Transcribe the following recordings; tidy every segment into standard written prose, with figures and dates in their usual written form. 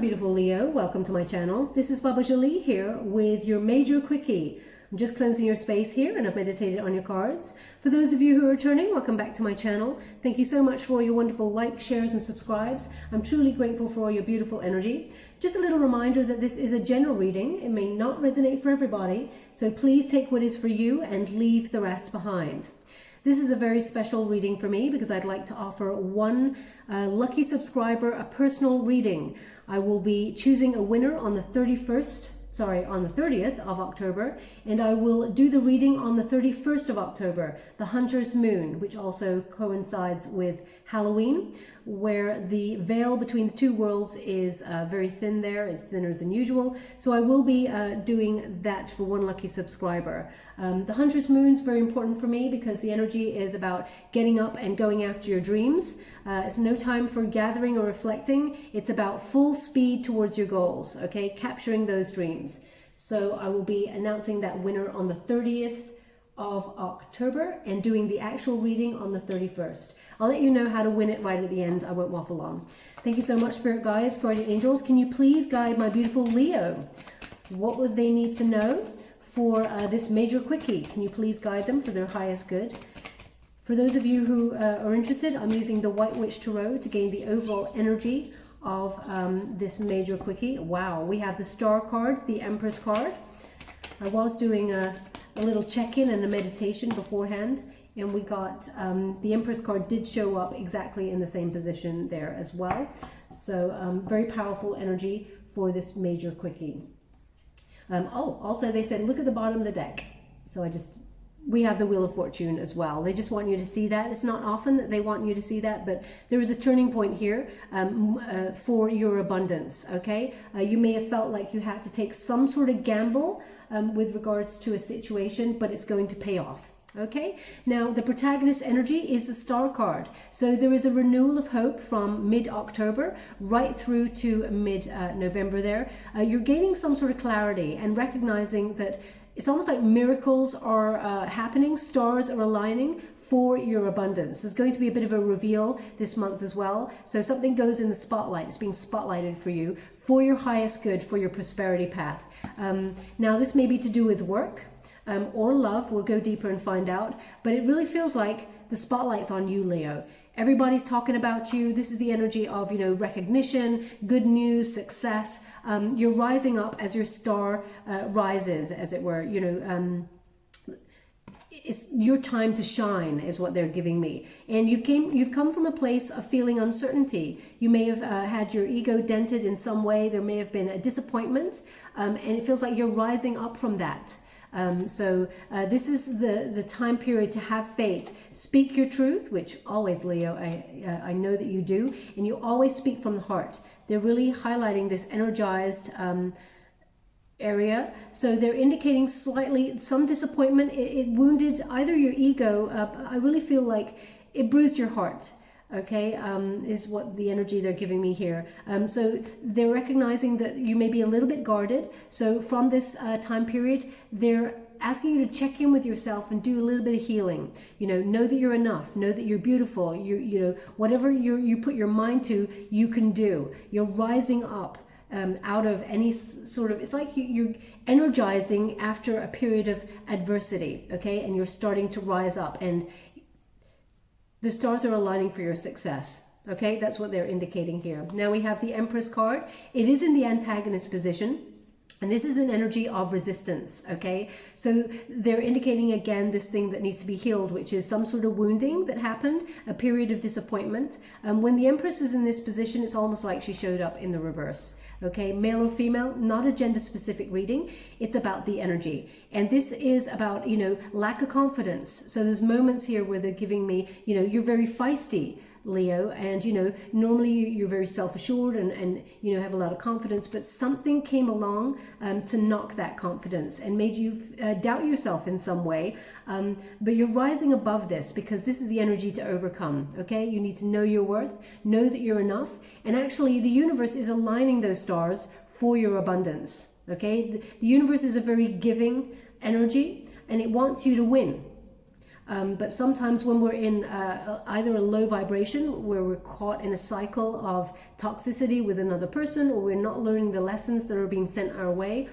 beautiful Leo, welcome to my channel. This is Baba Jolie here with your major quickie. I'm just cleansing your space here and I've meditated on your cards. For those of you who are returning, welcome back to my channel. Thank you so much for your wonderful likes, shares and subscribes. I'm truly grateful for all your beautiful energy. Just a little reminder that this is a general reading. It may not resonate for everybody, so please take what is for you and leave the rest behind. This is a very special reading for me because I'd like to offer one lucky subscriber a personal reading. I will be choosing a winner on the 30th of October, and I will do the reading on the 31st of October, the Hunter's Moon, which also coincides with Halloween, where the veil between the two worlds is very thin there. It's thinner than usual. So I will be doing that for one lucky subscriber. The Hunter's Moon is very important for me because the energy is about getting up and going after your dreams. It's no time for gathering or reflecting. It's about full speed towards your goals, okay? Capturing those dreams. So I will be announcing that winner on the 30th of October and doing the actual reading on the 31st. I'll let you know how to win it right at the end. I won't waffle on. Thank you so much, Spirit Guides, Guardian Angels. Can you please guide my beautiful Leo? What would they need to know for this major quickie? Can you please guide them for their highest good? For those of you who are interested, I'm using the White Witch Tarot to gain the overall energy of this major quickie. Wow, we have the Star card, the Empress card. I was doing a little check-in and a meditation beforehand, and we got the Empress card did show up exactly in the same position there as well. So very powerful energy for this major quickie. Also they said look at the bottom of the deck. So we have the Wheel of Fortune as well. They just want you to see that. It's not often that they want you to see that, but there is a turning point here for your abundance, okay? You may have felt like you had to take some sort of gamble with regards to a situation, but it's going to pay off. Okay, now the protagonist energy is the Star card. So there is a renewal of hope from mid-October right through to mid-November there. You're gaining some sort of clarity and recognizing that it's almost like miracles are happening, stars are aligning for your abundance. There's going to be a bit of a reveal this month as well. So something goes in the spotlight. It's being spotlighted for you, for your highest good, for your prosperity path. Now this may be to do with work. Or love. We'll go deeper and find out, but it really feels like the spotlight's on you, Leo. Everybody's talking about you. This is the energy of, recognition, good news, success. You're rising up as your star rises, as it were. It's your time to shine is what they're giving me. And you've come from a place of feeling uncertainty. You may have had your ego dented in some way. There may have been a disappointment, and it feels like you're rising up from that. This is the time period to have faith. Speak your truth, which always, Leo, I know that you do, and you always speak from the heart. They're really highlighting this energized area. So they're indicating slightly some disappointment. It wounded either your ego. I really feel like it bruised your heart. Okay, is what the energy they're giving me here. So they're recognizing that you may be a little bit guarded. So from this time period, they're asking you to check in with yourself and do a little bit of healing. Know that you're enough. Know that you're beautiful. Whatever you put your mind to, you can do. You're rising up out of any sort of, it's like you're energizing after a period of adversity, okay? And you're starting to rise up, and the stars are aligning for your success. Okay, that's what they're indicating here. Now we have the Empress card. It is in the antagonist position, and this is an energy of resistance. Okay, so they're indicating again this thing that needs to be healed, which is some sort of wounding that happened, a period of disappointment. When the Empress is in this position, it's almost like she showed up in the reverse. Okay, male or female, not a gender specific reading. It's about the energy. And this is about, lack of confidence. So there's moments here where they're giving me, you're very feisty, Leo, and normally you're very self-assured and have a lot of confidence, but something came along to knock that confidence and made you doubt yourself in some way. But you're rising above this because this is the energy to overcome. Okay, you need to know your worth, know that you're enough, and actually the universe is aligning those stars for your abundance. Okay, the universe is a very giving energy and it wants you to win. But sometimes when we're in either a low vibration, where we're caught in a cycle of toxicity with another person, or we're not learning the lessons that are being sent our way,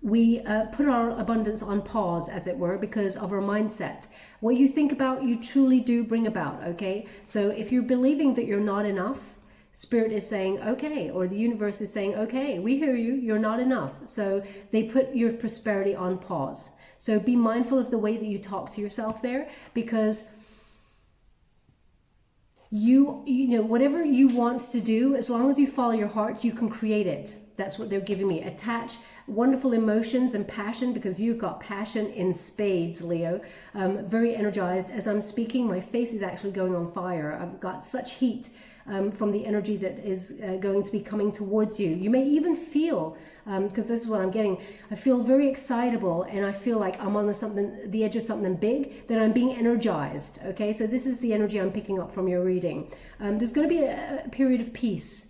we put our abundance on pause, as it were, because of our mindset. What you think about, you truly do bring about, okay? So if you're believing that you're not enough, Spirit is saying, okay, or the universe is saying, okay, we hear you, you're not enough. So they put your prosperity on pause. So be mindful of the way that you talk to yourself there, because you know, whatever you want to do, as long as you follow your heart, you can create it. That's what they're giving me. Attach wonderful emotions and passion, because you've got passion in spades, Leo. Very energized. As I'm speaking, my face is actually going on fire. I've got such heat from the energy that is going to be coming towards you. You may even feel, because this is what I'm getting, I feel very excitable, and I feel like I'm on the edge of something big, that I'm being energized. Okay, so this is the energy I'm picking up from your reading. There's going to be a period of peace,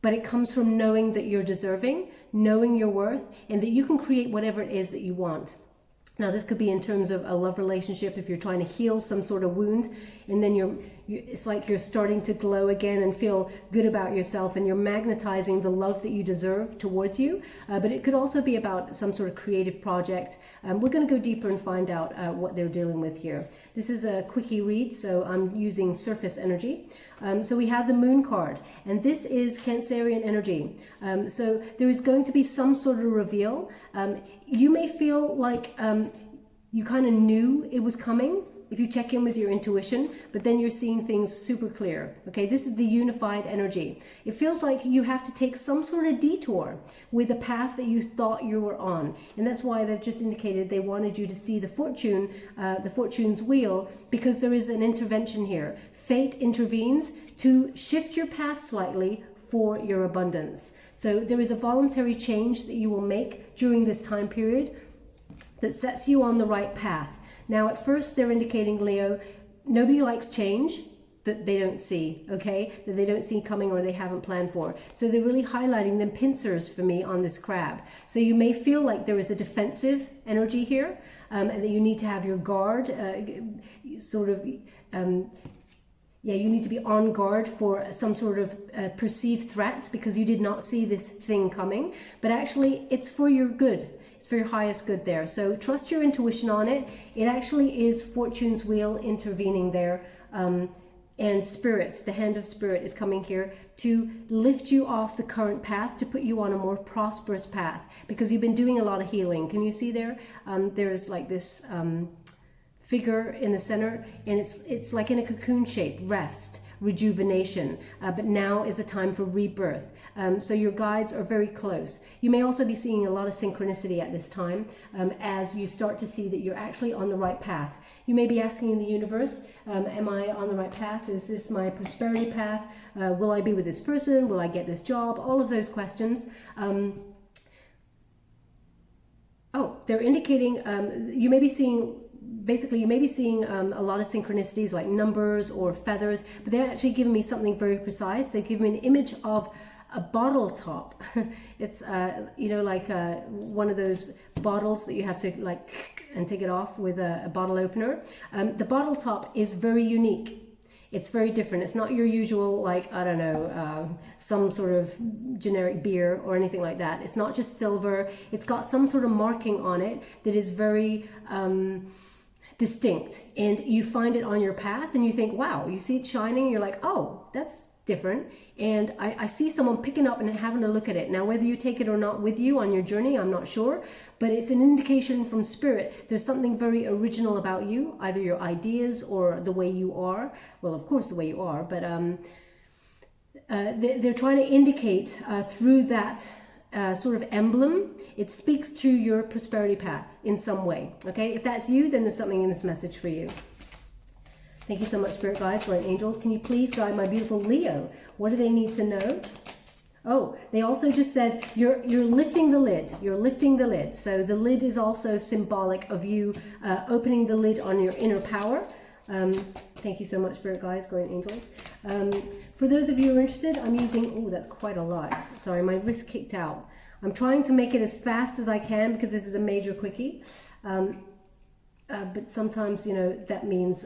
but it comes from knowing that you're deserving, knowing your worth, and that you can create whatever it is that you want. Now, this could be in terms of a love relationship, if you're trying to heal some sort of wound, and then it's like you're starting to glow again and feel good about yourself, and you're magnetizing the love that you deserve towards you. But it could also be about some sort of creative project. We're going to go deeper and find out what they're dealing with here. This is a quickie read, so I'm using surface energy. So we have the Moon card, and this is Cancerian energy. So there is going to be some sort of reveal. You may feel like you kind of knew it was coming if you check in with your intuition, but then you're seeing things super clear. Okay, this is the unified energy. It feels like you have to take some sort of detour with a path that you thought you were on, and that's why they've just indicated they wanted you to see the fortune's wheel, because there is an intervention here. Fate intervenes to shift your path slightly for your abundance. So there is a voluntary change that you will make during this time period that sets you on the right path. Now, at first, they're indicating, Leo, nobody likes change that they don't see, okay? That they don't see coming or they haven't planned for. So they're really highlighting the pincers for me on this crab. So you may feel like there is a defensive energy here, and that you need to have your guard you need to be on guard for some sort of perceived threat, because you did not see this thing coming. But actually, it's for your good. It's for your highest good there. So trust your intuition on it. It actually is Fortune's wheel intervening there. And Spirit, the hand of Spirit, is coming here to lift you off the current path, to put you on a more prosperous path, because you've been doing a lot of healing. Can you see there? There's like this figure in the center, and it's like in a cocoon shape, rest, rejuvenation, but now is a time for rebirth. So your guides are very close. You may also be seeing a lot of synchronicity at this time, as you start to see that you're actually on the right path. You may be asking the universe, am I on the right path? Is this my prosperity path? Will I be with this person? Will I get this job? All of those questions. They're indicating you may be seeing a lot of synchronicities like numbers or feathers, but they're actually giving me something very precise. They give me an image of a bottle top. It's like one of those bottles that you have to like and take it off with a bottle opener. The bottle top is very unique. It's very different. It's not your usual, like, I don't know, some sort of generic beer or anything like that. It's not just silver. It's got some sort of marking on it that is very distinct, and you find it on your path and you think, wow, you see it shining, and you're like, oh, that's different. And I see someone picking up and having a look at it. Now, whether you take it or not with you on your journey, I'm not sure, but it's an indication from Spirit. There's something very original about you, either your ideas or the way you are. Well, of course, the way you are, but they're trying to indicate through that sort of emblem, it speaks to your prosperity path in some way. Okay, if that's you, then there's something in this message for you. Thank you so much, Spirit Guides, Guardian Angels. Can you please guide my beautiful Leo? What do they need to know? Oh, they also just said you're lifting the lid. You're lifting the lid. So the lid is also symbolic of you opening the lid on your inner power. Thank you so much, Spirit Guides, Guardian Angels. For those of you who are interested, I'm using, oh, that's quite a lot. Sorry, my wrist kicked out. I'm trying to make it as fast as I can because this is a major quickie. but sometimes, you know, that means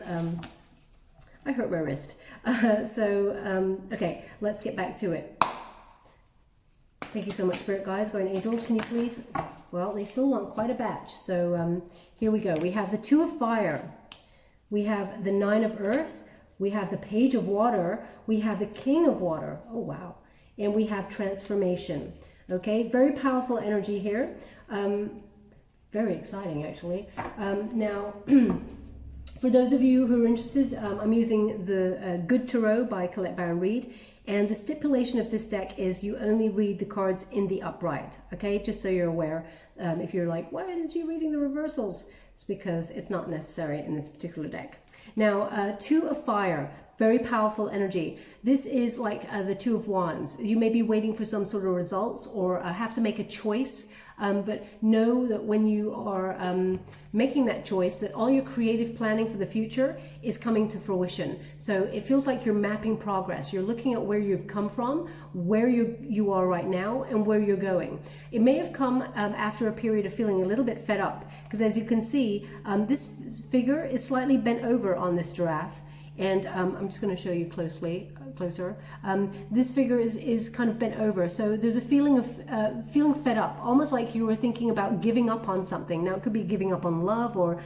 I hurt my wrist. Okay, let's get back to it. Thank you so much, Spirit Guides, Guardian Angels. Can you please? Well, they still want quite a batch. So here we go. We have the Two of Fire. We have the Nine of Earth. We have the Page of Water. We have the King of Water. Oh, wow. And we have Transformation. Okay, very powerful energy here. Very exciting, actually. Now, for those of you who are interested, I'm using the Good Tarot by Colette Baron Reid. And the stipulation of this deck is you only read the cards in the upright, okay? Just so you're aware. If you're like, why isn't she reading the reversals? It's because it's not necessary in this particular deck. Now, Two of Fire, very powerful energy. This is like the Two of Wands. You may be waiting for some sort of results or have to make a choice. But know that when you are making that choice, that all your creative planning for the future is coming to fruition. So it feels like you're mapping progress. You're looking at where you've come from, where you are right now, and where you're going. It may have come after a period of feeling a little bit fed up, because as you can see, this figure is slightly bent over on this giraffe. And I'm just going to show you closer. This figure is kind of bent over. So there's a feeling of feeling fed up, almost like you were thinking about giving up on something. Now, it could be giving up on love or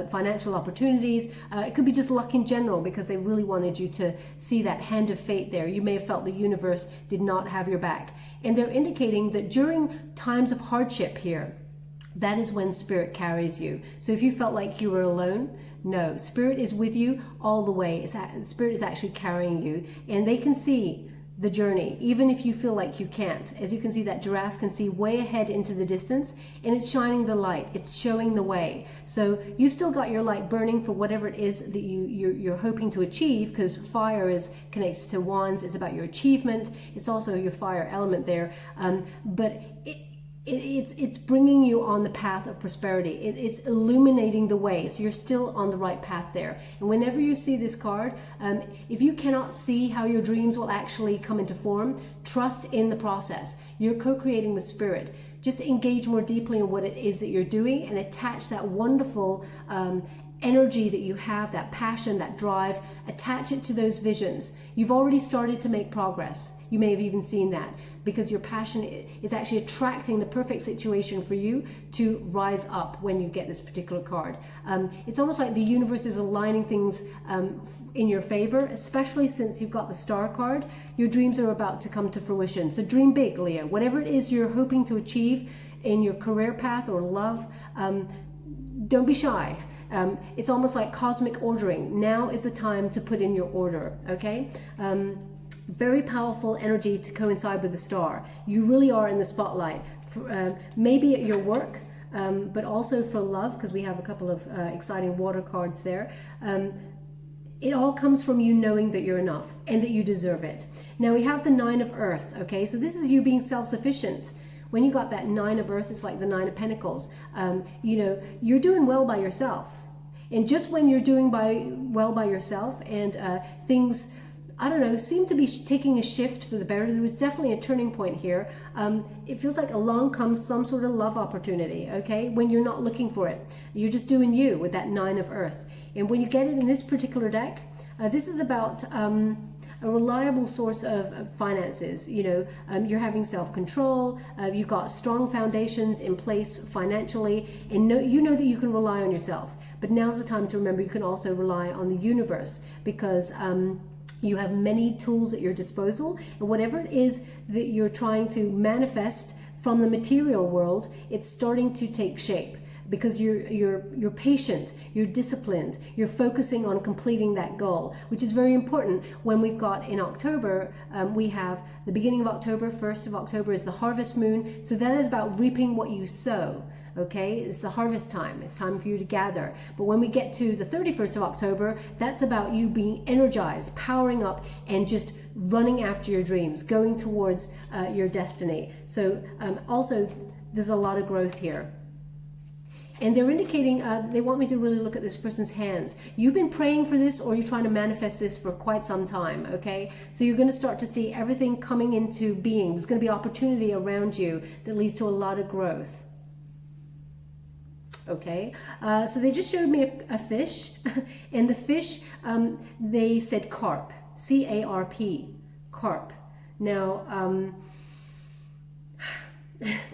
financial opportunities. It could be just luck in general, because they really wanted you to see that hand of fate there. You may have felt the universe did not have your back. And they're indicating that during times of hardship here, that is when Spirit carries you. So if you felt like you were alone, no, Spirit is with you all the way. Spirit is actually carrying you, and they can see the journey, even if you feel like you can't. As you can see, that giraffe can see way ahead into the distance, and it's shining the light. It's showing the way. So you've still got your light burning for whatever it is that you're hoping to achieve, because fire is connected to wands. It's about your achievement. It's also your fire element there. But it's bringing you on the path of prosperity. It's illuminating the way, so you're still on the right path there. And whenever you see this card, if you cannot see how your dreams will actually come into form, trust in the process. You're co-creating with Spirit. Just engage more deeply in what it is that you're doing, and attach that wonderful energy that you have, that passion, that drive, attach it to those visions. You've already started to make progress. You may have even seen that, because your passion is actually attracting the perfect situation for you to rise up when you get this particular card. It's almost like the universe is aligning things in your favor, especially since you've got the Star card. Your dreams are about to come to fruition. So dream big, Leo. Whatever it is you're hoping to achieve in your career path or love, don't be shy. It's almost like cosmic ordering. Now is the time to put in your order, okay? Very powerful energy to coincide with the Star. You really are in the spotlight, maybe at your work, but also for love, because we have a couple of exciting water cards there. It all comes from you knowing that you're enough and that you deserve it. Now we have the Nine of Earth, okay? So this is you being self-sufficient. When you got that Nine of Earth, it's like the Nine of Pentacles. You know, you're doing well by yourself. And just when you're doing well by yourself, and things, I don't know, seem to be taking a shift for the better. There was definitely a turning point here. It feels like along comes some sort of love opportunity, okay? When you're not looking for it. You're just doing you with that Nine of Earth. And when you get it in this particular deck, this is about a reliable source of finances. You know, you're having self-control, you've got strong foundations in place financially, and you know that you can rely on yourself. But now's the time to remember you can also rely on the universe, because you have many tools at your disposal, and whatever it is that you're trying to manifest from the material world, it's starting to take shape, because you're patient, you're disciplined, you're focusing on completing that goal, which is very important. When we've got in October, we have the beginning of October, 1st of October is the harvest moon, so that is about reaping what you sow. Okay, it's the harvest time. It's time for you to gather. But when we get to the 31st of October, that's about you being energized, powering up, and just running after your dreams, going towards your destiny. So also, there's a lot of growth here. And they're indicating, they want me to really look at this person's hands. You've been praying for this, or you're trying to manifest this for quite some time, okay? So you're going to start to see everything coming into being. There's going to be opportunity around you that leads to a lot of growth. okay? So they just showed me a fish, and the fish, they said carp, C-A-R-P, carp. Now,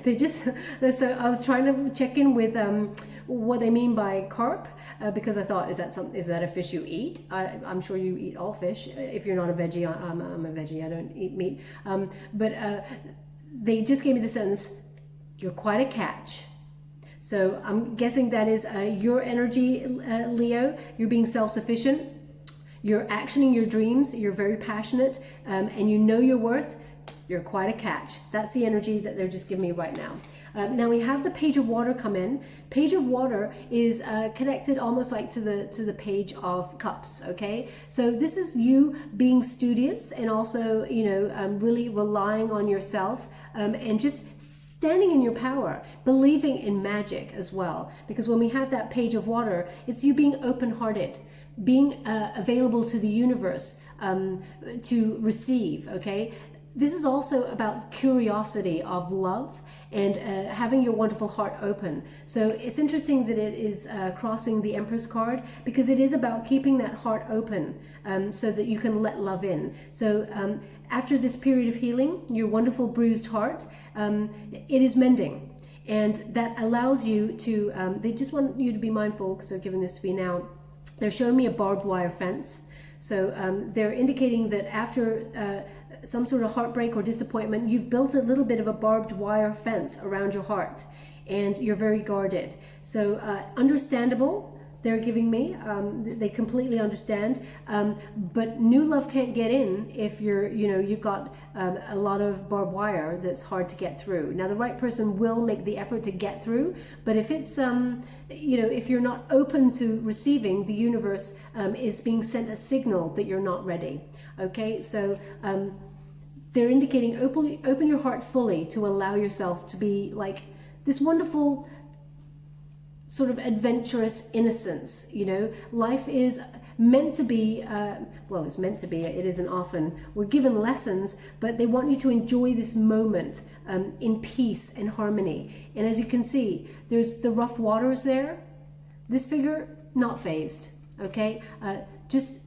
they just, so I was trying to check in with what they mean by carp, because I thought, is that a fish you eat? I'm sure you eat all fish. If you're not a veggie, I'm a veggie, I don't eat meat. But they just gave me the sentence, you're quite a catch. So I'm guessing that is your energy, Leo. You're being self-sufficient. You're actioning your dreams. You're very passionate, and you know your worth. You're quite a catch. That's the energy that they're just giving me right now. Now we have the Page of Water come in. Page of Water is connected almost like to the Page of Cups. Okay, so this is you being studious and also, you know, really relying on yourself, and just standing in your power, believing in magic as well. Because when we have that Page of Water, it's you being open-hearted, being available to the universe to receive. Okay, this is also about curiosity of love and having your wonderful heart open. So it's interesting that it is crossing the Empress card, because it is about keeping that heart open, so that you can let love in. So after this period of healing, your wonderful bruised heart, it is mending. And that allows you to, they just want you to be mindful, because they're giving this to me now. They're showing me a barbed wire fence. So they're indicating that after some sort of heartbreak or disappointment, you've built a little bit of a barbed wire fence around your heart, and you're very guarded. So understandable, they're giving me, they completely understand, but new love can't get in if you've got a lot of barbed wire that's hard to get through. Now the right person will make the effort to get through, but if it's if you're not open to receiving, the universe is being sent a signal that you're not ready. Okay, so they're indicating open your heart fully to allow yourself to be like this wonderful sort of adventurous innocence. You know, life is meant to be, well, it's meant to be, it isn't often. We're given lessons, but they want you to enjoy this moment in peace and harmony. And as you can see, there's the rough waters there. This figure, not phased, okay? Just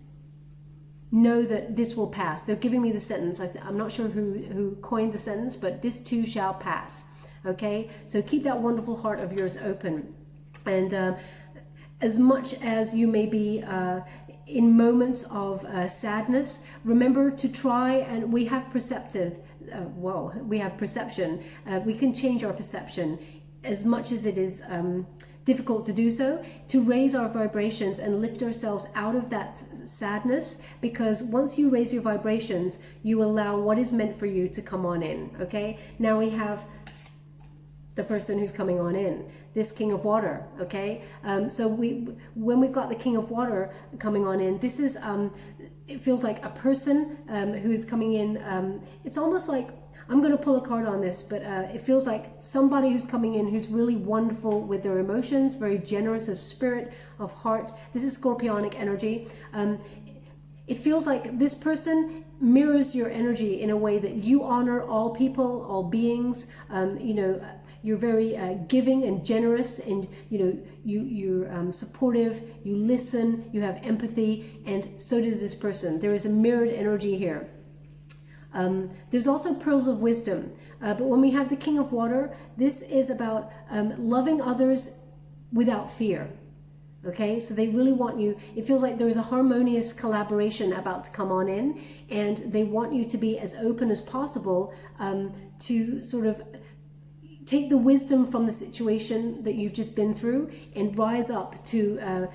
know that this will pass. They're giving me the sentence. I'm not sure who coined the sentence, but this too shall pass, okay? So keep that wonderful heart of yours open. And as much as you may be in moments of sadness, remember to try, and we have perception. We can change our perception, as much as it is difficult to do so, to raise our vibrations and lift ourselves out of that sadness. Because once you raise your vibrations, you allow what is meant for you to come on in. Okay, now we have the person who's coming on in, this King of Water. Okay, so when we've got the King of Water coming on in, this is it feels like a person who's coming in. It's almost like, I'm going to pull a card on this, but it feels like somebody who's coming in who's really wonderful with their emotions, very generous of spirit, of heart. This is Scorpionic energy. It feels like this person mirrors your energy in a way that you honor all people, all beings. You're very giving and generous, and you're supportive, you listen, you have empathy, and so does this person. There is a mirrored energy here. There's also pearls of wisdom, but when we have the King of Water, this is about loving others without fear. Okay, so they really want you, it feels like there's a harmonious collaboration about to come on in, and they want you to be as open as possible to sort of take the wisdom from the situation that you've just been through and rise up to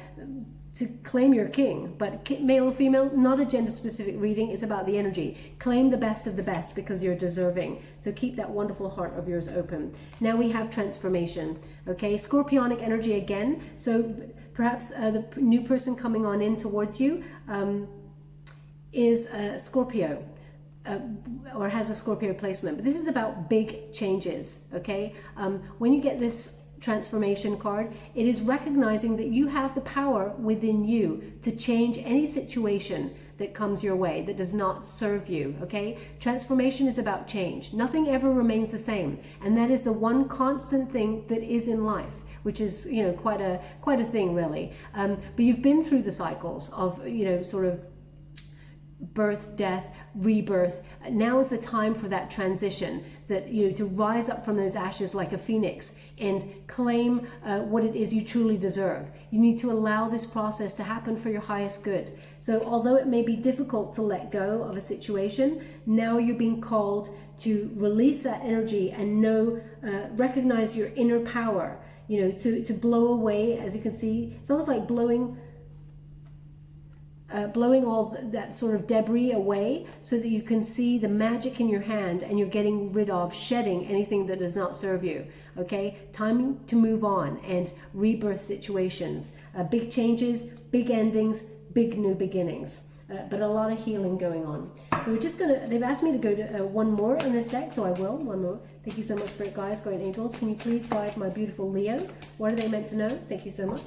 claim your king. But male or female, not a gender specific reading, it's about the energy. Claim the best of the best because you're deserving. So keep that wonderful heart of yours open. Now we have transformation. Okay, Scorpionic energy again. So perhaps the new person coming on in towards you is Scorpio. Or has a Scorpio placement, but this is about big changes. Okay, when you get this transformation card, it is recognizing that you have the power within you to change any situation that comes your way that does not serve you. Okay, transformation is about change. Nothing ever remains the same, and that is the one constant thing that is in life. which is, you know, quite a thing really. But you've been through the cycles of, you know, sort of birth, death, rebirth. Now is the time for that transition, that, you know, to rise up from those ashes like a phoenix and claim what it is you truly deserve. You need to allow this process to happen for your highest good. So although it may be difficult to let go of a situation, now you're being called to release that energy and recognize your inner power, you know, to blow away. As you can see, it's almost like blowing all that sort of debris away, so that you can see the magic in your hand and you're getting rid of, shedding anything that does not serve you. Okay, time to move on and rebirth situations, big changes, big endings, big new beginnings, but a lot of healing going on. So we're just gonna, they've asked me to go to one more in this deck, so I will, one more. Thank you so much, Spirit Guides, Guardian Angels. Can you please guide my beautiful Leo? What are they meant to know? Thank you so much.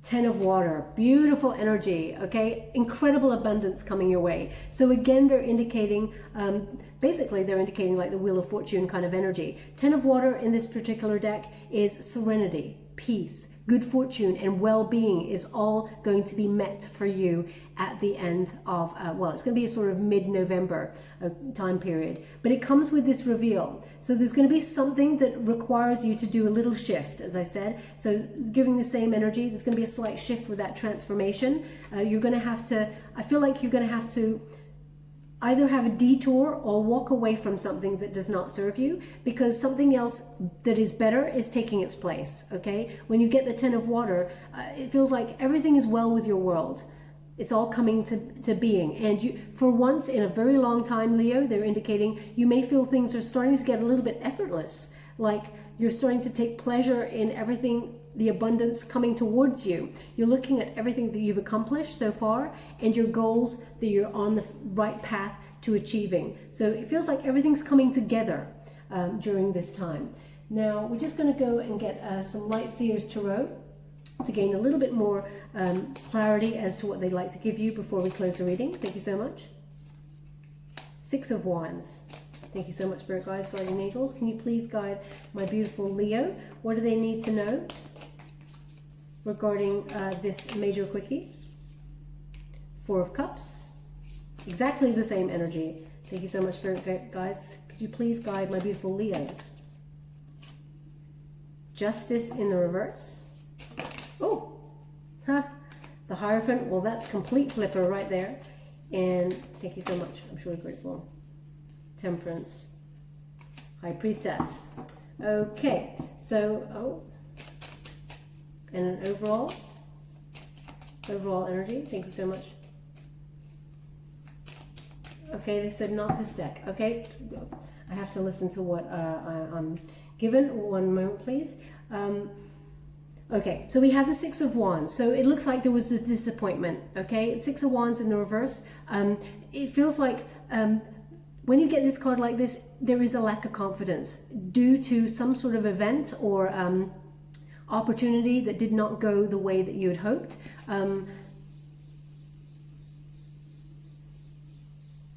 10 of water, beautiful energy, okay? Incredible abundance coming your way. So again, they're indicating, basically they're indicating like the Wheel of Fortune kind of energy. 10 of water in this particular deck is serenity, peace, good fortune, and well-being is all going to be met for you at the end of, well, it's going to be a sort of mid-November time period. But it comes with this reveal. So there's going to be something that requires you to do a little shift, as I said. So giving the same energy, there's going to be a slight shift with that transformation. You're going to have to, I feel like you're going to have to either have a detour or walk away from something that does not serve you, because something else that is better is taking its place, okay? When you get the 10 of water, it feels like everything is well with your world. It's all coming to being. And you, for once in a very long time, Leo, they're indicating you may feel things are starting to get a little bit effortless. Like you're starting to take pleasure in everything, the abundance coming towards you. You're looking at everything that you've accomplished so far and your goals that you're on the right path to achieving. So it feels like everything's coming together during this time. Now we're just going to go and get some Light Seers Tarot to gain a little bit more clarity as to what they'd like to give you before we close the reading. Thank you so much. 6 of Wands. Thank you so much, Spirit Guides, Guardian Angels. Can you please guide my beautiful Leo? What do they need to know regarding this major quickie? 4 of Cups. Exactly the same energy. Thank you so much, Spirit Guides. Could you please guide my beautiful Leo? Justice in the reverse. Oh, huh. The Hierophant. Well, that's complete flipper right there. And thank you so much. I'm truly grateful. Temperance. High Priestess. Okay, so, and an overall energy. Thank you so much. Okay, they said not this deck. Okay, I have to listen to what I'm given. One moment, please. Okay, so we have the 6 of Wands. So it looks like there was this disappointment. Okay, 6 of Wands in the reverse. It feels like when you get this card like this, there is a lack of confidence due to some sort of event or opportunity that did not go the way that you had hoped.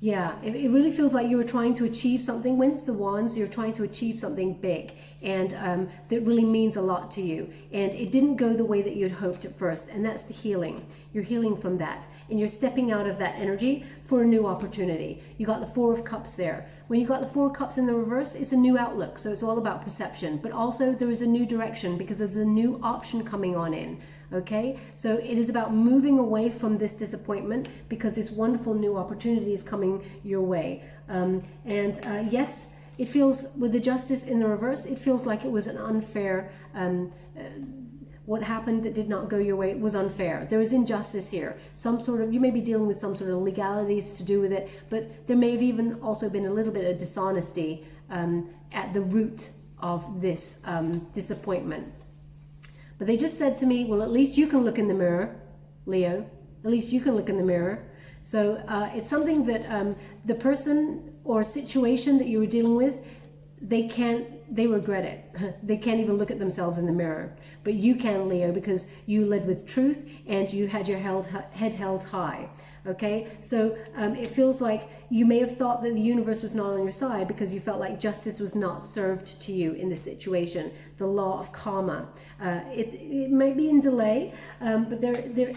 Yeah, it really feels like you were trying to achieve something. When it's the Wands, you're trying to achieve something big, and that really means a lot to you. And it didn't go the way that you had hoped at first, and that's the healing. You're healing from that, and you're stepping out of that energy for a new opportunity. You got the 4 of Cups there. When you got the 4 of Cups in the reverse, it's a new outlook, so it's all about perception. But also there is a new direction because there's a new option coming on in. Okay, so it is about moving away from this disappointment because this wonderful new opportunity is coming your way. Yes, it feels, with the Justice in the reverse, it feels like it was an unfair, what happened that did not go your way was unfair. There is injustice here. Some sort of, you may be dealing with some sort of legalities to do with it, but there may have even also been a little bit of dishonesty at the root of this disappointment. But they just said to me, well, at least you can look in the mirror, Leo. At least you can look in the mirror. So it's something that the person or situation that you were dealing with, they regret it. They can't even look at themselves in the mirror. But you can, Leo, because you led with truth and you had your head held high. Okay, so it feels like you may have thought that the universe was not on your side because you felt like justice was not served to you in this situation. The law of karma. It might be in delay, but they're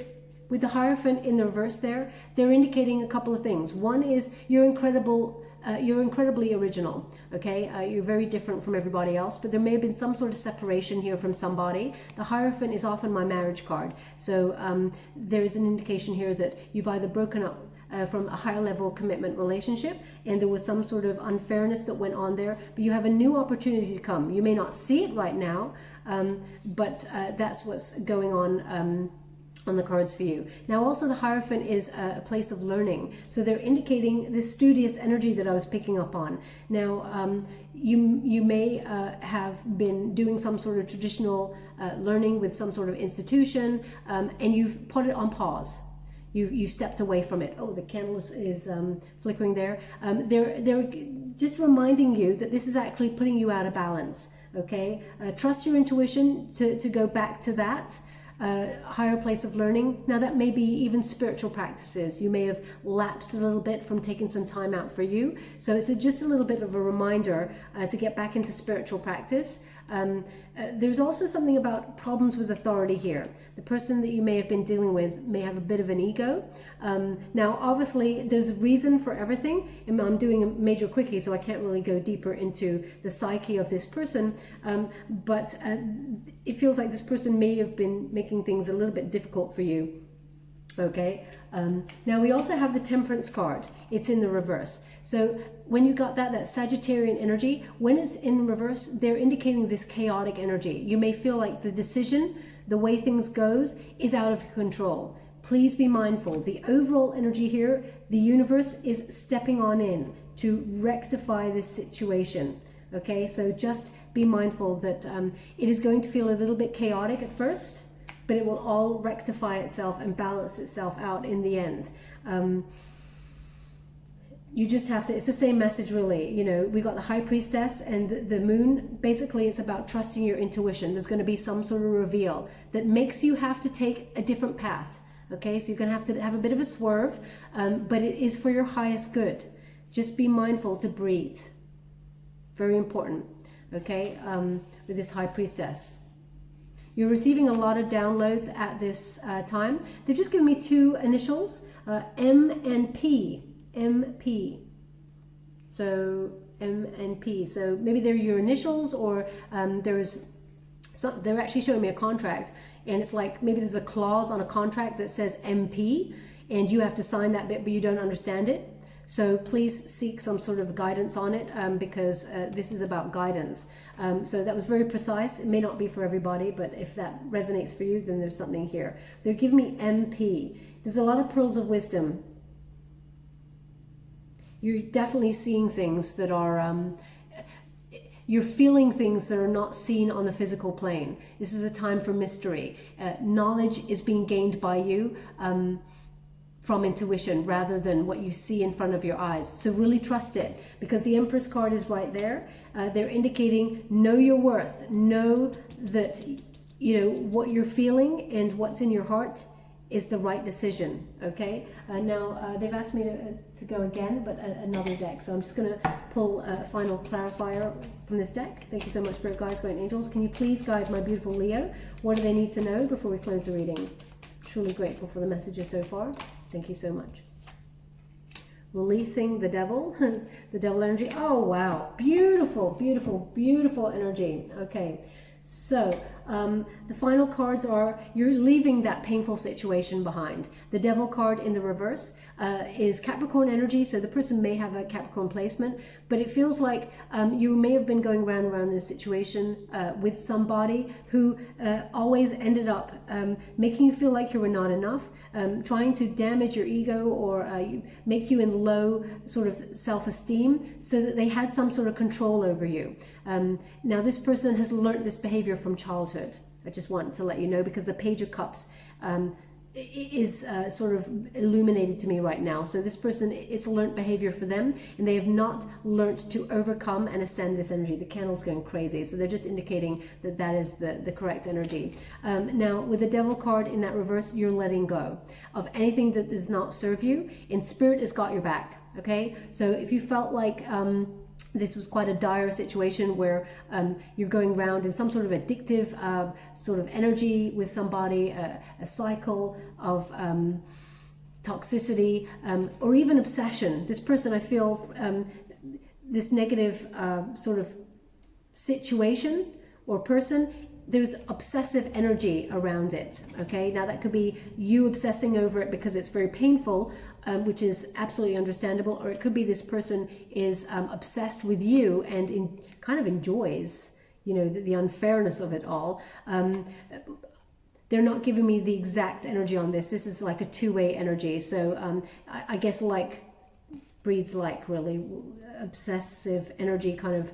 with the Hierophant in the reverse there, they're indicating a couple of things. One is you're incredibly original, okay? You're very different from everybody else, but there may have been some sort of separation here from somebody. The Hierophant is often my marriage card. So there's an indication here that you've either broken up from a higher level commitment relationship and there was some sort of unfairness that went on there, but you have a new opportunity to come. You may not see it right now, but that's what's going on the cards for you. Now also the Hierophant is a place of learning, so they're indicating this studious energy that I was picking up on. Now you may have been doing some sort of traditional learning with some sort of institution, and you've put it on pause. You stepped away from it. Oh, the candle is flickering there. They're just reminding you that this is actually putting you out of balance. Okay, trust your intuition to go back to that higher place of learning. Now that may be even spiritual practices. You may have lapsed a little bit from taking some time out for you. So it's just a little bit of a reminder to get back into spiritual practice. There's also something about problems with authority here. The person that you may have been dealing with may have a bit of an ego. Now, obviously, there's a reason for everything. And I'm doing a major quickie, so I can't really go deeper into the psyche of this person. But it feels like this person may have been making things a little bit difficult for you. Okay. Now we also have the Temperance card. It's in the reverse. So when you got that Sagittarian energy, when it's in reverse, they're indicating this chaotic energy. You may feel like the decision, the way things goes, is out of control. Please be mindful. The overall energy here, the universe is stepping on in to rectify this situation. Okay, so just be mindful that it is going to feel a little bit chaotic at first, but it will all rectify itself and balance itself out in the end. You just have to, it's the same message really. You know, we got the High Priestess and the Moon. Basically, it's about trusting your intuition. There's going to be some sort of reveal that makes you have to take a different path. Okay, so you're going to have a bit of a swerve, but it is for your highest good. Just be mindful to breathe. Very important, okay, with this High Priestess. You're receiving a lot of downloads at this time. They've just given me two initials, M and P. MP. So M and P. So maybe they're your initials, or they're actually showing me a contract, and it's like maybe there's a clause on a contract that says MP, and you have to sign that bit, but you don't understand it. So please seek some sort of guidance on it, because this is about guidance. So that was very precise. It may not be for everybody, but if that resonates for you, then there's something here. They're giving me MP. There's a lot of pearls of wisdom. You're definitely seeing things that are, you're feeling things that are not seen on the physical plane. This is a time for mystery. Knowledge is being gained by you from intuition rather than what you see in front of your eyes. So really trust it, because the Empress card is right there. They're indicating know your worth. Know that, you know, what you're feeling and what's in your heart is the right decision. Okay, now they've asked me to go again, but another deck, so I'm just going to pull a final clarifier from this deck. Thank you so much, Spirit Guides, Great Angels. Can you please guide my beautiful Leo? What do they need to know before we close the reading? Truly grateful for the messages so far. Thank you so much. Releasing the devil, the devil energy. Oh wow, beautiful, beautiful, beautiful energy. Okay, so the final cards are, you're leaving that painful situation behind. The devil card in the reverse is Capricorn energy, so the person may have a Capricorn placement, but it feels like you may have been going round and round in a situation with somebody who always ended up making you feel like you were not enough, trying to damage your ego or make you in low sort of self-esteem so that they had some sort of control over you. Now this person has learned this behavior from childhood. I just want to let you know, because the Page of Cups is sort of illuminated to me right now. So this person, it's a learned behavior for them, and they have not learned to overcome and ascend this energy. The candle's going crazy, so they're just indicating that that is the correct energy. Now with the Devil card in that reverse, you're letting go of anything that does not serve you, and Spirit has got your back. Okay, so if you felt like this was quite a dire situation where you're going around in some sort of addictive sort of energy with somebody, a cycle of toxicity, or even obsession. This person, I feel this negative sort of situation or person, there's obsessive energy around it. Okay, now that could be you obsessing over it because it's very painful, which is absolutely understandable, or it could be this person is obsessed with you and kind of enjoys, you know, the unfairness of it all. They're not giving me the exact energy on this. This is like a two-way energy. So I guess like breeds like, really. Obsessive energy kind of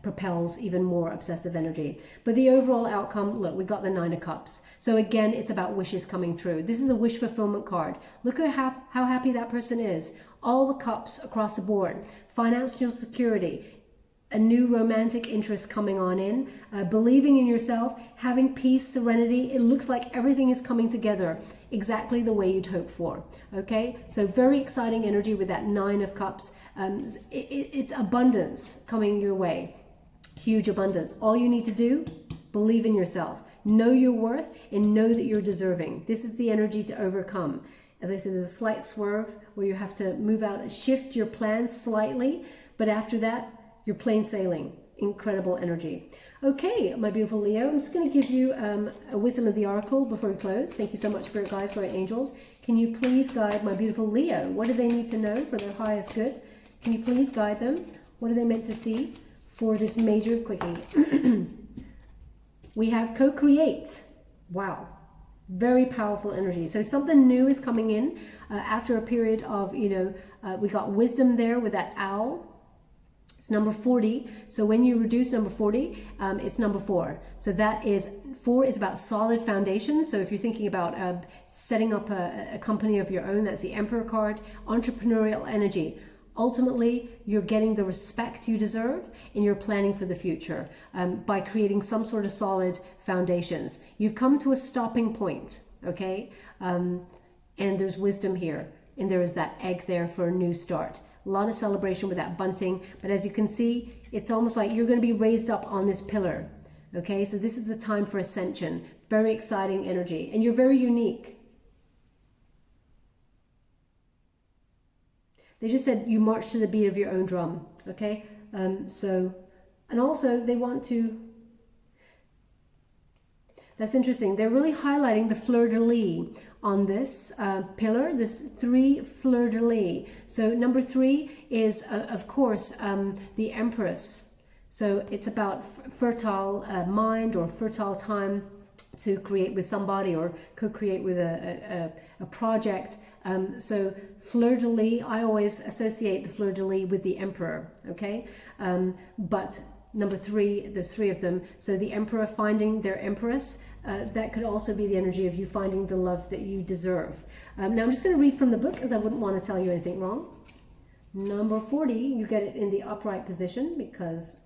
propels even more obsessive energy. But the overall outcome, look, we got the Nine of Cups. So again, it's about wishes coming true. This is a wish fulfillment card. Look at how happy that person is. All the cups across the board. Financial security, a new romantic interest coming on in, believing in yourself, having peace, serenity. It looks like everything is coming together exactly the way you'd hope for. Okay, so very exciting energy with that Nine of Cups. It's abundance coming your way, huge abundance. All you need to do, believe in yourself, know your worth, and know that you're deserving. This is the energy to overcome. As I said, there's a slight swerve where you have to move out and shift your plans slightly, but after that, you're plain sailing. Incredible energy. Okay, my beautiful Leo, I'm just going to give you a wisdom of the oracle before we close. Thank you so much, Spirit Guides, Guardian Angels. Can you please guide my beautiful Leo? What do they need to know for their highest good? Can you please guide them? What are they meant to see for this major quickie? We have co-create. Wow. Very powerful energy. So something new is coming in after a period of, you know, we got wisdom there with that owl. It's number 40. So when you reduce number 40, it's number 4. So that is 4 is about solid foundations. So if you're thinking about setting up a company of your own, that's the Emperor card. Entrepreneurial energy. Ultimately, you're getting the respect you deserve, and you're planning for the future by creating some sort of solid foundations. You've come to a stopping point, okay? And there's wisdom here, and there is that egg there for a new start. A lot of celebration with that bunting, but as you can see, it's almost like you're going to be raised up on this pillar, okay? So this is the time for ascension. Very exciting energy, and you're very unique. They just said you march to the beat of your own drum, okay? And also they want to, that's interesting. They're really highlighting the fleur-de-lis on this pillar. There's 3 fleur-de-lis. So number 3 is, of course, the Empress. So it's about fertile mind or fertile time to create with somebody or co-create with a project. So fleur-de-lis, I always associate the fleur-de-lis with the Emperor, okay? But number 3, there's 3 of them. So the Emperor finding their Empress, that could also be the energy of you finding the love that you deserve. Now I'm just going to read from the book, as I wouldn't want to tell you anything wrong. Number 40, you get it in the upright position because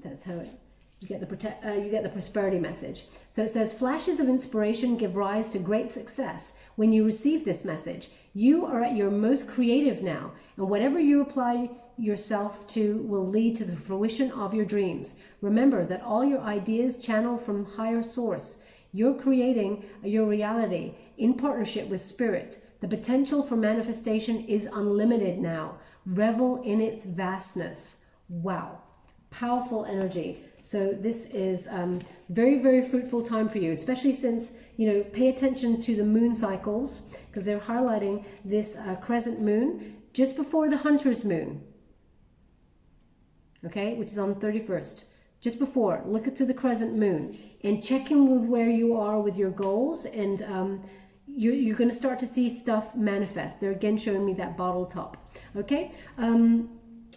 that's how it... You get the prosperity message. So it says, flashes of inspiration give rise to great success. When you receive this message, you are at your most creative now, and whatever you apply yourself to will lead to the fruition of your dreams. Remember that all your ideas channel from higher source. You're creating your reality in partnership with Spirit. The potential for manifestation is unlimited now. Revel in its vastness. Wow. Powerful energy. So this is very, very fruitful time for you, especially since, you know, pay attention to the moon cycles, because they're highlighting this crescent moon just before the hunter's moon, okay, which is on the 31st. Just before, look to the crescent moon and check in with where you are with your goals, and you're going to start to see stuff manifest. They're again showing me that bottle top, okay?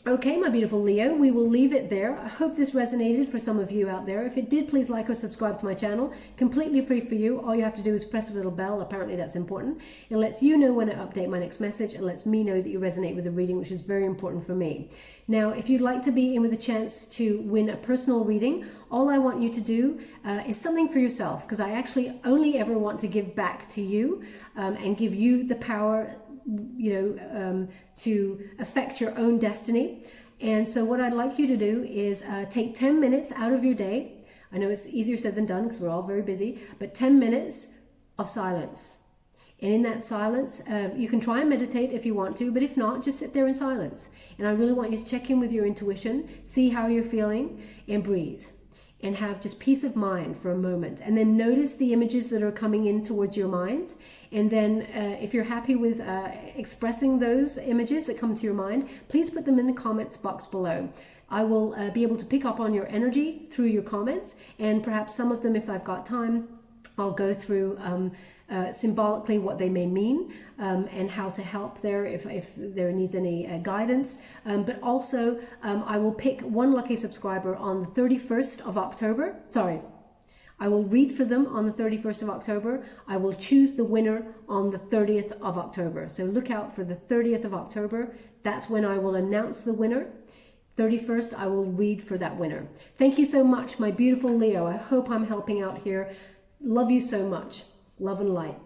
Okay, my beautiful Leo, we will leave it there. I hope this resonated for some of you out there. If it did, please like or subscribe to my channel. Completely free for you. All you have to do is press a little bell. Apparently that's important. It lets you know when I update my next message. It lets me know that you resonate with the reading, which is very important for me. Now, if you'd like to be in with a chance to win a personal reading, all I want you to do is something for yourself, because I actually only ever want to give back to you and give you the power, to affect your own destiny. And so what I'd like you to do is take 10 minutes out of your day. I know it's easier said than done because we're all very busy, but 10 minutes of silence. And in that silence, you can try and meditate if you want to, but if not, just sit there in silence. And I really want you to check in with your intuition, see how you're feeling, and breathe. And have just peace of mind for a moment. And then notice the images that are coming in towards your mind. And then if you're happy with expressing those images that come to your mind, please put them in the comments box below. I will be able to pick up on your energy through your comments, and perhaps some of them, if I've got time, I'll go through symbolically what they may mean and how to help there if there needs any guidance. But also I will pick one lucky subscriber on the 31st of October. Sorry, I will read for them on the 31st of October. I will choose the winner on the 30th of October. So look out for the 30th of October. That's when I will announce the winner. 31st, I will read for that winner. Thank you so much, my beautiful Leo. I hope I'm helping out here. Love you so much. Love and light.